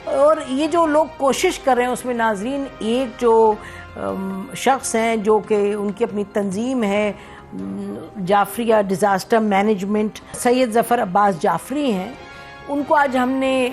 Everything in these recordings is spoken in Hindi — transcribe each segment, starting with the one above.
और ये जो लोग कोशिश कर रहे हैं उसमें नाजरीन, एक जो शख्स हैं जो कि उनकी अपनी तंजीम है जाफरिया डिज़ास्टर मैनेजमेंट, सैयद ज़फ़र अब्बास जाफरी हैं, उनको आज हमने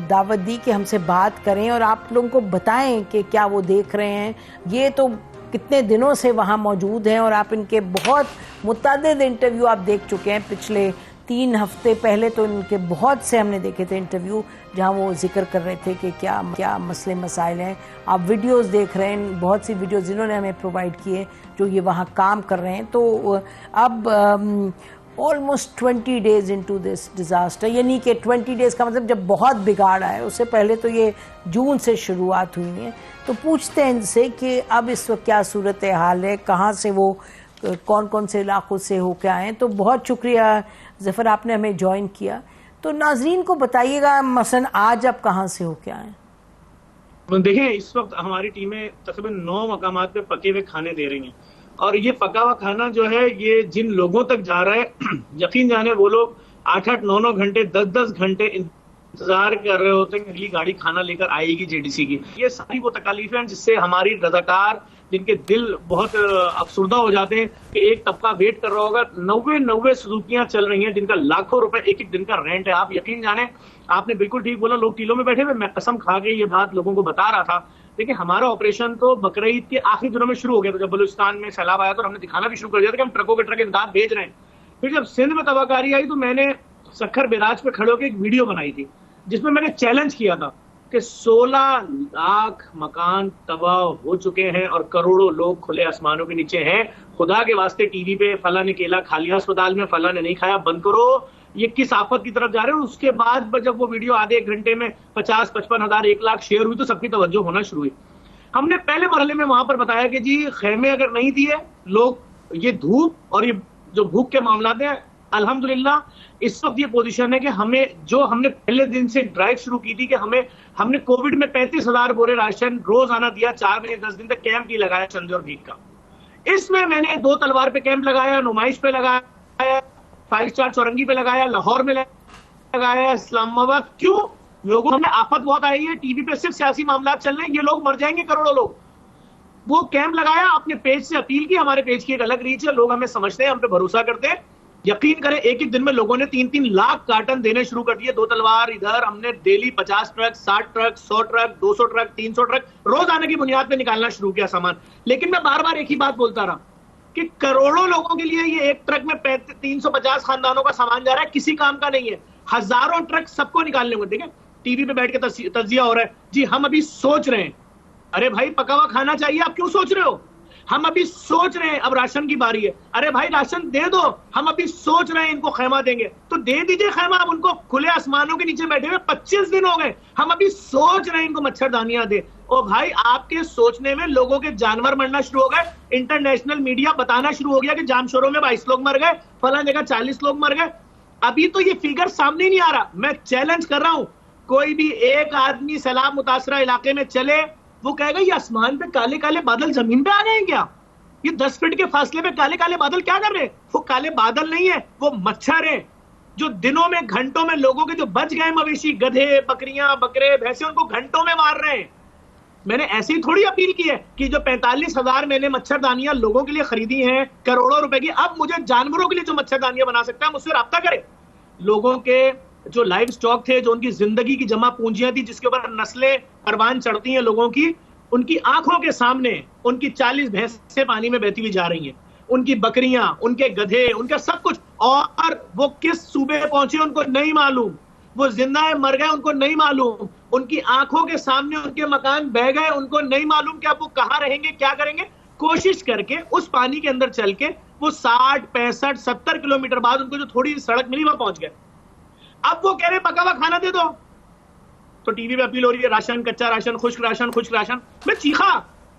दावत दी कि हमसे बात करें और आप लोगों को बताएं कि क्या वो देख रहे हैं। ये तो कितने दिनों से वहाँ मौजूद हैं और आप इनके बहुत मुतअद्दिद इंटरव्यू आप देख चुके हैं। पिछले 3 हफ्ते पहले तो इनके बहुत से हमने देखे थे इंटरव्यू जहाँ वो जिक्र कर रहे थे कि क्या क्या मसले मसाइल हैं। आप वीडियोस देख रहे हैं, बहुत सी वीडियोस जिन्होंने हमें प्रोवाइड किए जो ये वहाँ काम कर रहे हैं। तो अब almost 20 days into this disaster, यानी कि 20 डेज़ का मतलब जब बहुत बिगाड़ आया, उससे पहले तो ये जून से शुरुआत हुई है। तो पूछते हैं इनसे कि अब इस वक्त क्या सूरत हाल है, कहाँ से वो कौन कौन से इलाकों से होकर आए। तो बहुत शुक्रिया ज़फ़र, आपने हमें ज्वाइन किया। तो नाजरीन को बताइएगा मसलन आज आप कहाँ से होकर आए। देखिए, इस वक्त हमारी टीमें तकरीबन 9 मकामात पे पके हुए खाने दे रही हैं और ये पका हुआ खाना जो है ये जिन लोगों तक जा रहा है यकीन जाने वो लोग 8-8, 9-9 घंटे 10-10 घंटे इंतजार कर रहे होते हैं अगली गाड़ी खाना लेकर आएगी जेडीसी की। ये सारी वो तकालीफें हैं जिससे हमारी रजाकार जिनके दिल बहुत अफसुर्दा हो जाते हैं कि एक तबका वेट कर रहा होगा। 90 सुजुकियां चल रही हैं जिनका लाखों रुपए एक दिन का रेंट है। आप यकीन जाने, आपने बिल्कुल ठीक बोला, लोग टीलों में बैठे हुए। मैं कसम खा के ये बात लोगों को बता रहा था। देखिए, हमारा ऑपरेशन तो बकरीद के आखिरी दिनों में शुरू हो गया था। जब बलूचिस्तान में सैलाब आया तो हमने दिखाना भी शुरू कर दिया था कि हम ट्रकों के ट्रक इमदाद भेज रहे हैं। फिर जब सिंध में तबाहकारी आई तो मैंने सखर बैराज पे खड़े होकर एक वीडियो बनाई थी जिसमें मैंने चैलेंज किया था कि 16 लाख मकान तबाह हो चुके हैं और करोड़ों लोग खुले आसमानों के नीचे हैं। खुदा के वास्ते टीवी पे फला ने केला खा लिया अस्पताल में, फला ने नहीं खाया, बंद करो, ये किस आफत की तरफ जा रहे हैं। उसके बाद जब वो वीडियो आधे 1 घंटे में 50-55 हजार 1 लाख शेयर हुई तो सबकी तवज्जो होना शुरू हुई। हमने पहले मरहले में वहां पर बताया कि जी खेमे अगर नहीं दिए लोग, ये धूप और ये जो भूख के मामला हैं, अल्हम्दुलिल्लाह इस वक्त ये पोजीशन है कि हमने पहले दिन से ड्राइव शुरू की थी कि हमने कोविड में 35,000 बोरे राशन रोज आना दिया। 4 महीने 10 दिन तक कैंप ही लगाया चंदे और भीख का। इसमें मैंने 2 तलवार पे कैंप लगाया, नुमाइश पे लगाया, 5 स्टार चौरंगी पे लगाया, लाहौर में लगाया, इस्लामाबाद। क्यों? लोगों में आफत बहुत आई है, टीवी पे सिर्फ सियासी मामला चल रहे हैं, ये लोग मर जाएंगे करोड़ों लोग। वो कैंप लगाया, अपने पेज से अपील की। हमारे पेज की एक अलग रीच है, लोग हमें समझते हैं, हम पे भरोसा करते हैं। यकीन करें, एक दिन में लोगों ने 3-3 लाख कार्टन देने शुरू कर दिए। 2 तलवार इधर, हमने daily 50 truck, 60 truck, 100 truck, 200 truck, 300 truck रोज आने की बुनियाद पे निकालना शुरू किया सामान। लेकिन मैं बार बार एक ही बात बोलता रहा कि करोड़ों लोगों के लिए ये एक ट्रक में 350 खानदानों का सामान जा रहा है, किसी काम का नहीं है। हजारों ट्रक सबको निकालने होंगे। ठीक है, टीवी पे बैठ के तज्जिया हो रहा है, जी हम अभी सोच रहे हैं। अरे भाई, पका हुआ खाना चाहिए, आप क्यों सोच रहे हो? हम अभी सोच रहे हैं, अब राशन की बारी है। अरे भाई, राशन दे दो, हम अभी सोच रहे हैं इनको खैमा देंगे, तो दे दीजिए खैमा। अब उनको खुले आसमानों के नीचे बैठे हुए 25 दिन हो गए, हम अभी सोच रहे हैं इनको मच्छरदानियां दे। ओ भाई, आपके सोचने में लोगों के जानवर मरना शुरू हो गए। इंटरनेशनल मीडिया बताना शुरू हो गया कि जामशोरों में 22 लोग मर गए, फला जगह 40 लोग मर गए। अभी तो ये फिगर सामने नहीं आ रहा। मैं चैलेंज कर रहा हूं, कोई भी एक आदमी सैलाब मुतासरा इलाके में चले, वो कहेगा ये आसमान पे काले काले बादल जमीन पे आ गए हैं क्या? ये 10 फीट के फासले पे काले काले बादल क्या कर रहे हैं? वो काले बादल नहीं है, वो मच्छर है जो दिनों में घंटों में लोगों के जो बच गए मवेशी, गधे, बकरियां, बकरे, भैंसे, उनको घंटों में मार रहे हैं। मैंने ऐसी ही थोड़ी अपील की है कि जो 45,000 मैंने मच्छरदानियां लोगों के लिए खरीदी हैं करोड़ों रुपए की, अब मुझे जानवरों के लिए जो मच्छरदानियां बना सकता है मुझसे राब्ता करे। लोगों के जो लाइव स्टॉक थे, जो उनकी जिंदगी की जमा पूंजियां थी, जिसके ऊपर नस्लें परवान चढ़ती हैं लोगों की, उनकी आंखों के सामने उनकी 40 भैंसें पानी में बहती हुई जा रही हैं, उनकी बकरियां, उनके गधे, उनका सब कुछ। और वो किस सूबे पहुंचे उनको नहीं मालूम, वो जिंदा है मर गए उनको नहीं मालूम, उनकी आंखों के सामने उनके मकान बह गए उनको नहीं मालूम कि अब वो कहां रहेंगे, क्या करेंगे। कोशिश करके उस पानी के अंदर चल के वो 60, 65, 70 किलोमीटर बाद उनको जो थोड़ी सड़क मिली वहां पहुंच गए। अब वो कह रहे पका हुआ खाना दे दो, तो टीवी पे अपील हो रही है राशन, कच्चा राशन, खुश्क राशन, खुश्क राशन। मैं चीखा,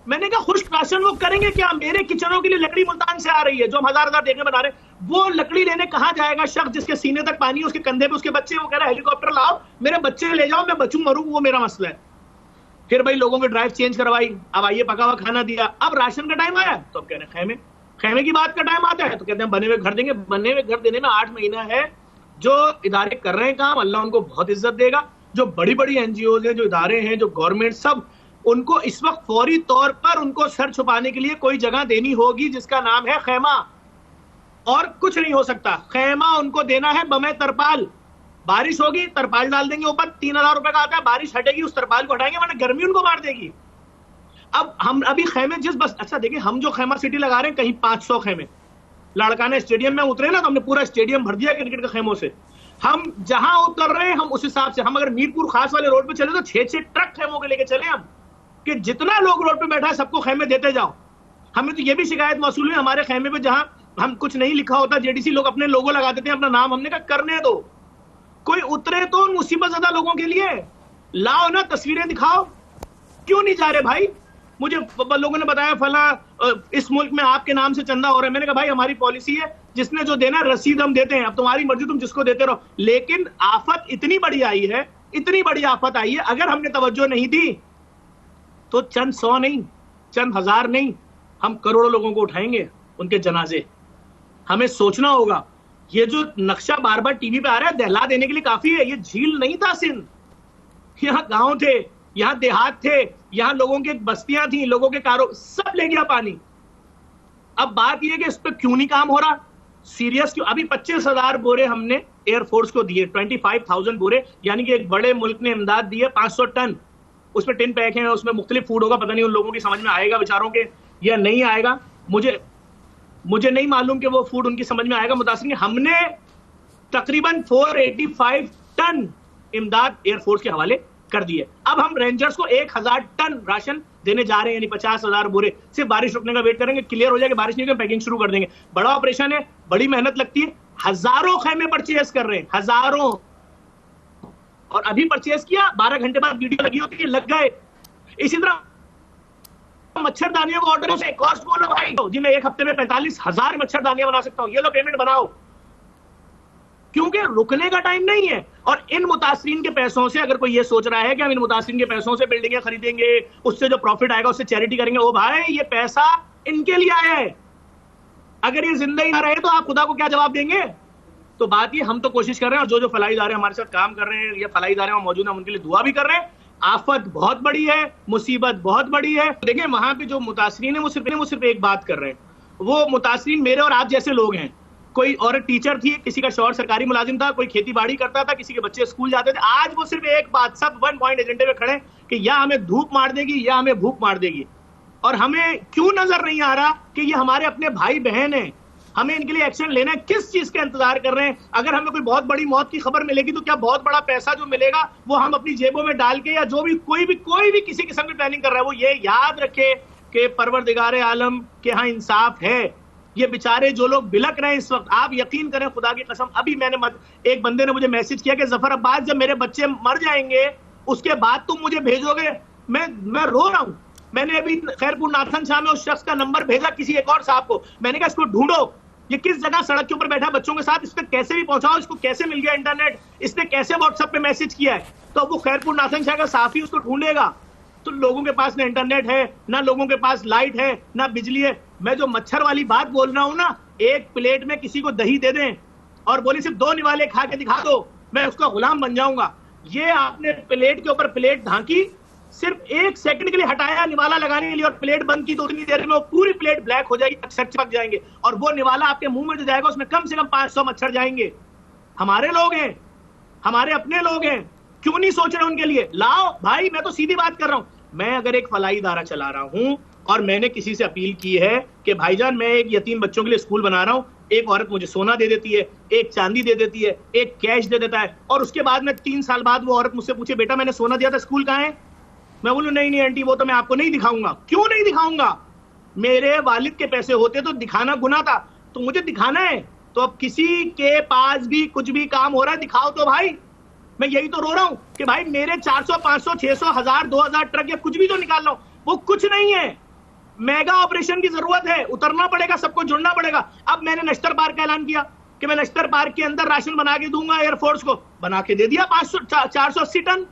मैंने कहा खुश्क राशन वो करेंगे क्या? मेरे किचनों के लिए लकड़ी मुल्तान से आ रही है जो हम हजार देकर बना रहे हैं, वो लकड़ी लेने कहां जाएगा शख्स जिसके सीने तक पानी है, उसके कंधे पे उसके बच्चे, वो कह रहा है हेलीकॉप्टर लाओ, मेरे बच्चे ले जाओ, मैं बचूं मरूं, वो मेरा मसला है। फिर भाई लोगों की ड्राइव चेंज करवाई, अब आइए पका हुआ खाना दिया। अब राशन का टाइम आया तो अब कह रहे हैं खेमे की बात का टाइम आता है तो कहते हैं बने हुए घर देंगे। बने हुए घर देने में 8 महीना है, जो इदारे कर रहे हैं काम, अल्लाह उनको बहुत इज्जत देगा। जो बड़ी बड़ी एनजीओ हैं, जो इदारे हैं, जो गवर्नमेंट, सब उनको इस वक्त फौरी तौर पर उनको सर छुपाने के लिए कोई जगह देनी होगी जिसका नाम है खैमा, और कुछ नहीं हो सकता। खैमा उनको देना है बमे तरपाल। बारिश होगी तरपाल डाल देंगे ऊपर, 3,000 रुपए का आता है, बारिश हटेगी उस तरपाल को हटाएंगे, वरना गर्मी उनको मार देगी। अब हम अभी खेमे जिस बस, अच्छा देखिए, हम जो खैमा सिटी लगा रहे हैं कहीं 500 खेमे, लाड़काना स्टेडियम में उतरे ना तो हमने पूरा स्टेडियम भर दिया क्रिकेट के खेमों से। हम जहां उतर रहे हैं हम उस हिसाब से, हम अगर मीरपुर खास वाले रोड पे चले तो 6-6 ट्रक खेमों के लेके चले हम, कि जितना लोग रोड पे बैठा है सबको खेमे देते जाओ। हमें तो ये भी शिकायत मौसूल हुई हमारे खेमे पे, जहां हम कुछ नहीं लिखा होता, जेडीसी लोग अपने लोगो लगा देते हैं, अपना नाम। हमने कहा करने दो, कोई उतरे तो मुसीबत ज्यादा लोगों के लिए लाओ ना, तस्वीरें दिखाओ, क्यों नहीं जा रहे भाई? मुझे लोगों ने बताया फला इस मुल्क में आपके नाम से चंदा हो रहा है। मैंने कहा भाई हमारी पॉलिसी है, जिसने जो देना रसीद हम देते हैं, अब तुम्हारी मर्जी, तुम जिसको देते रहो। लेकिन आफत इतनी बड़ी आई है, इतनी बड़ी आफत आई है, अगर हमने तवज्जो नहीं दी तो चंद 100 नहीं, चंद 1000 नहीं, हम करोड़ों लोगों को उठाएंगे उनके जनाजे। हमें सोचना होगा। ये जो नक्शा बार बार टीवी पे आ रहा है दहला देने के लिए काफी है। ये झील नहीं था सिंध, यहाँ गांव थे, यहाँ देहात थे, यहाँ लोगों की बस्तियां थी, लोगों के कारो, सब ले गया पानी। अब बात यह कि इस पर क्यों नहीं काम हो रहा, सीरियस क्यों? अभी 25,000 बोरे हमने एयरफोर्स को दिए, 25,000 बोरे, यानी कि एक बड़े मुल्क ने इमदाद दी है 500 टन। उसमें टिन पैक है, उसमें मुख्तलिफ फूड होगा, पता नहीं उन लोगों की समझ में आएगा बेचारों के या नहीं आएगा, मुझे नहीं मालूम कि वो फूड उनकी समझ में आएगा मुतासिर। हमने तकरीबन 485 टन इमदाद एयरफोर्स के हवाले कर दिए। अब हम रेंजर्स को 1000 टन राशन देने जा रहे हैं, यानी 50,000 बोरे। सिर्फ बारिश रुकने का वेट करेंगे, क्लियर हो जाएगा, बारिश नहीं होगी पैकिंग शुरू कर देंगे। बड़ा ऑपरेशन है, बड़ी मेहनत लगती है, हजारों खेमे परचेज कर रहे हैं, हजारों। और अभी परचेज किया, 12 घंटे बाद वीडियो लगी होती है, लग गए। इसी तरह मच्छरदानियों को ऑर्डर से कॉस्ट बोलो भाई जी, मैं एक हफ्ते में 45,000 मच्छरदानियां बना सकता हूं, ये लो पेमेंट बनाओ, क्योंकि रुकने का टाइम नहीं है। और इन मुतासरीन के पैसों से, अगर कोई ये सोच रहा है कि हम इन मुतासरीन के पैसों से बिल्डिंगें खरीदेंगे, उससे जो प्रॉफिट आएगा उससे चैरिटी करेंगे, ओ भाई ये पैसा इनके लिए आया है। अगर ये जिंदा ही ना रहे तो आप खुदा को क्या जवाब देंगे? तो बात ये, हम तो कोशिश कर रहे हैं, और जो फलाई इदारे हमारे साथ काम कर रहे हैं, ये फलाई इदारे मौजूद हैं, उनके लिए दुआ भी कर रहे हैं। आफत बहुत बड़ी है, मुसीबत बहुत बड़ी है। देखिए वहां पे जो मुतासरीन है वो सिर्फ एक बात कर रहे हैं, वो मुतासरीन मेरे और आप जैसे लोग हैं। कोई औरत टीचर थी, किसी का शौहर सरकारी मुलाजिम था, कोई खेती बाड़ी करता था, किसी के बच्चे स्कूल जाते थे। आज वो सिर्फ एक बात, सब 1 पॉइंट एजेंडे पे खड़े कि या हमें धूप मार देगी या हमें भूख मार देगी। और हमें क्यों नजर नहीं आ रहा कि ये हमारे अपने भाई बहन हैं, हमें इनके लिए एक्शन लेना है। किस चीज का इंतजार कर रहे हैं? अगर हमें कोई बहुत बड़ी मौत की खबर मिलेगी तो क्या बहुत बड़ा पैसा जो मिलेगा वो हम अपनी जेबों में डाल के, या जो भी कोई भी किसी किस्म की प्लानिंग कर रहा है, वो ये याद रखे कि परवरदिगार आलम के यहाँ इंसाफ है। ये बेचारे जो लोग बिलक रहे हैं इस वक्त, आप यकीन करें खुदा की कसम, अभी मैंने एक बंदे ने मुझे मैसेज किया कि जफर अब्बास जब मेरे बच्चे मर जाएंगे उसके बाद तुम मुझे भेजोगे, मैं रो रहा हूं। मैंने अभी खैरपुर नाथन शाह में उस शख्स का नंबर भेजा किसी एक और साहब को, मैंने कहा इसको ढूंढो, ये किस जगह सड़क के ऊपर बैठा बच्चों के साथ, इस पे कैसे भी पहुंचाओ, इसको कैसे मिल गया इंटरनेट, इसने कैसे व्हाट्सएप पे मैसेज किया है। तो वो खैरपुर नाथन शाह का साफी उसको ढूंढेगा। तो लोगों के पास ना इंटरनेट है, ना लोगों के पास लाइट है, ना बिजली है। मैं जो मच्छर वाली बात बोल रहा हूं ना, एक प्लेट में किसी को दही दे दें और बोले सिर्फ 2 निवाले खा के दिखा दो, मैं उसका गुलाम बन जाऊंगा। ये आपने प्लेट के ऊपर प्लेट ढांकी, सिर्फ 1 सेकंड के लिए हटाया निवाला लगाने के लिए और प्लेट बंद की, तो उतनी देर में वो पूरी प्लेट ब्लैक हो जाएगी, अक्षर चिपक जाएंगे, और वो निवाला आपके मुंह में जो जाएगा उसमें कम से कम 500 मच्छर जाएंगे। हमारे लोग हैं, हमारे अपने लोग हैं, क्यों नहीं सोच रहे उनके लिए? लाओ भाई, मैं तो सीधी बात कर रहा हूं। मैं अगर एक फलाई इदारा चला रहा हूं और मैंने किसी से अपील की है कि भाईजान मैं एक यतीम बच्चों के लिए स्कूल बना रहा हूं, एक औरत मुझे सोना दे देती है, एक चांदी दे देती है, एक कैश दे देता है, और उसके बाद में 3 साल बाद वो औरत मुझसे पूछे बेटा मैंने सोना दिया था, स्कूल कहाँ है? मैं बोलूं नहीं आंटी वो तो मैं आपको नहीं दिखाऊंगा। क्यों नहीं दिखाऊंगा? मेरे वालिद के पैसे होते तो दिखाना गुनाह था, तो मुझे दिखाना है। तो अब किसी के पास भी कुछ भी काम हो रहा है, दिखाओ तो भाई। मैं यही तो रो रहा हूं कि भाई मेरे 400 500 600 1000 2000 ट्रक या कुछ भी तो निकाल रहा हूं, वो कुछ नहीं है। मेगा ऑपरेशन की जरूरत है, उतरना पड़ेगा, सबको जुड़ना पड़ेगा। अब मैंने नश्तर पार्क का ऐलान किया कि मैं नश्तर पार्क के अंदर राशन बना के दूंगा, एयरफोर्स को बना के दे दिया 480 टन।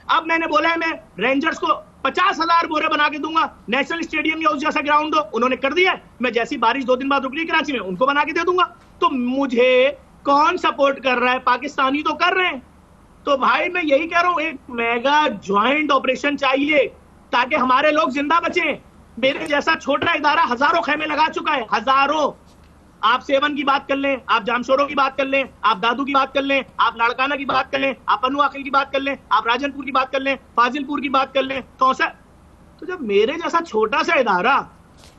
अब मैंने बोला है मैं रेंजर्स को 50,000 बोरे बना के दूंगा, नेशनल स्टेडियम या उस जैसा ग्राउंड हो, उन्होंने कर दिया। मैं जैसी बारिश 2 दिन बाद रुक रही कराची में, उनको बना के दे दूंगा। तो मुझे कौन सपोर्ट कर रहा है? पाकिस्तानी तो कर रहे हैं। तो भाई मैं यही कह रहा हूं, एक मेगा ज्वाइंट ऑपरेशन चाहिए ताकि हमारे लोग जिंदा बचें। मेरे जैसा छोटा इदारा हजारों खेमे लगा चुका है, हजारों। आप सेवन की बात कर लें, आप जामशोरों की बात कर लें, आप दादू की बात कर लें, आप लाड़काना की बात कर लें, आप पन्नू आखिल की बात कर लें, आप राजनपुर की बात कर लें, फाजिलपुर की बात कर लें, तो जब मेरे जैसा छोटा सा इदारा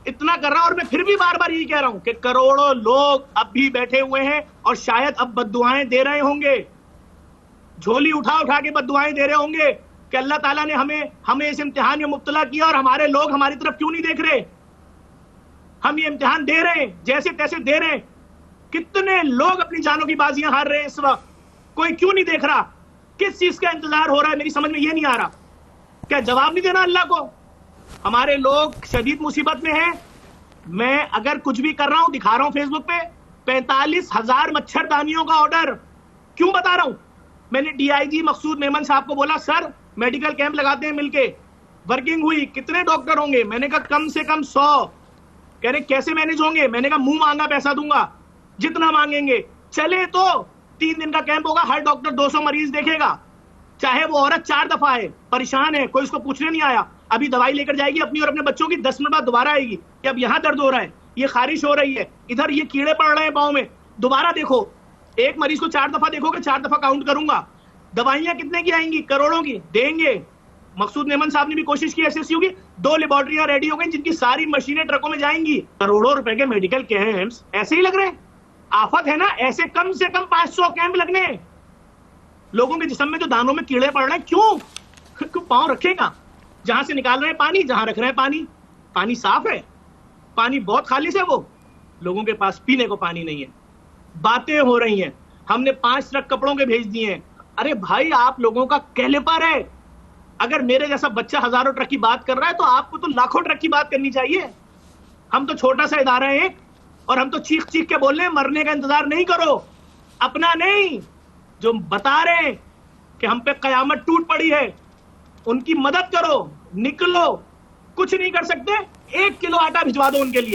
इतना कर रहा है, और मैं फिर भी बार बार यही कह रहा हूं कि करोड़ों लोग अब भी बैठे हुए हैं और शायद अब बद्दुआएं दे रहे होंगे, झोली उठा उठा के बद्दुआएं दे रहे होंगे कि अल्लाह ताला ने हमें इस इम्तिहान में मुब्तला किया और हमारे लोग हमारी तरफ क्यों नहीं देख रहे। हम ये इम्तिहान दे रहे हैं, जैसे तैसे दे रहे हैं। कितने लोग अपनी जानों की बाजियां हार रहे हैं इस वक्त, कोई क्यों नहीं देख रहा? किस चीज का इंतजार हो रहा है? मेरी समझ में ये नहीं आ रहा। क्या जवाब नहीं देना अल्लाह को? हमारे लोग शदीद मुसीबत में हैं। मैं अगर कुछ भी कर रहा हूं, दिखा रहा हूं फेसबुक पे 45,000 मच्छरदानियों का ऑर्डर, क्यों बता रहा हूं? मैंने डीआईजी मकसूद मेमन साहब को बोला, सर मेडिकल कैंप लगाते हैं मिलके। वर्किंग हुई, कितने डॉक्टर होंगे? मैंने कहा कम से कम 100। कह रहे कैसे मैनेज होंगे? मैंने कहा मुंह मांगा पैसा दूंगा, जितना मांगेंगे। चले तो 3 दिन का कैंप होगा, हर डॉक्टर 200 मरीज देखेगा, चाहे वो औरत 4 दफा है, परेशान है, कोई उसको पूछने नहीं आया। अभी दवाई लेकर जाएगी अपनी और अपने बच्चों की, 10 मिनट बाद दोबारा आएगी कि अब यहां दर्द हो रहा है, ये खारिश हो रही है, इधर ये कीड़े पड़ रहे हैं पाँव में, दोबारा देखो। एक मरीज को 4 दफा देखोगे, 4 दफा काउंट करूंगा। दवाइयां कितने की आएंगी? करोड़ों की देंगे। मकसूद मेमन साहब ने भी कोशिश की एसएसयू की, 2 लेबोरेटरियां रेडी हो गई जिनकी सारी मशीनें ट्रकों में जाएंगी। करोड़ों रुपए के मेडिकल कैंप्स ऐसे ही लग रहे हैं। आफत है ना, ऐसे कम से कम 500 कैंप लगने हैं। लोगों के जिस्म में जो दानों में कीड़े पड़ रहे हैं, क्यों पांव रखेगा? जहां से निकाल रहे हैं पानी, जहां रख रहे हैं पानी, पानी साफ है, पानी बहुत खालिश है, वो लोगों के पास पीने को पानी नहीं है। बातें हो रही हैं, हमने 5 ट्रक कपड़ों के भेज दिए हैं। अरे भाई, आप लोगों का कैलिपर है। अगर मेरे जैसा बच्चा हजारों ट्रक की बात कर रहा है तो आपको तो लाखों ट्रक की बात करनी चाहिए। हम तो छोटा सा इदारा है एक, और हम तो चीख चीख के बोल रहे हैं मरने का इंतजार नहीं करो, अपना नहीं। जो बता रहे हैं कि हम पे कयामत टूट पड़ी है, उनकी मदद करो, निकलो। कुछ नहीं कर सकते, 1 किलो आटा भिजवा दो उनके लिए,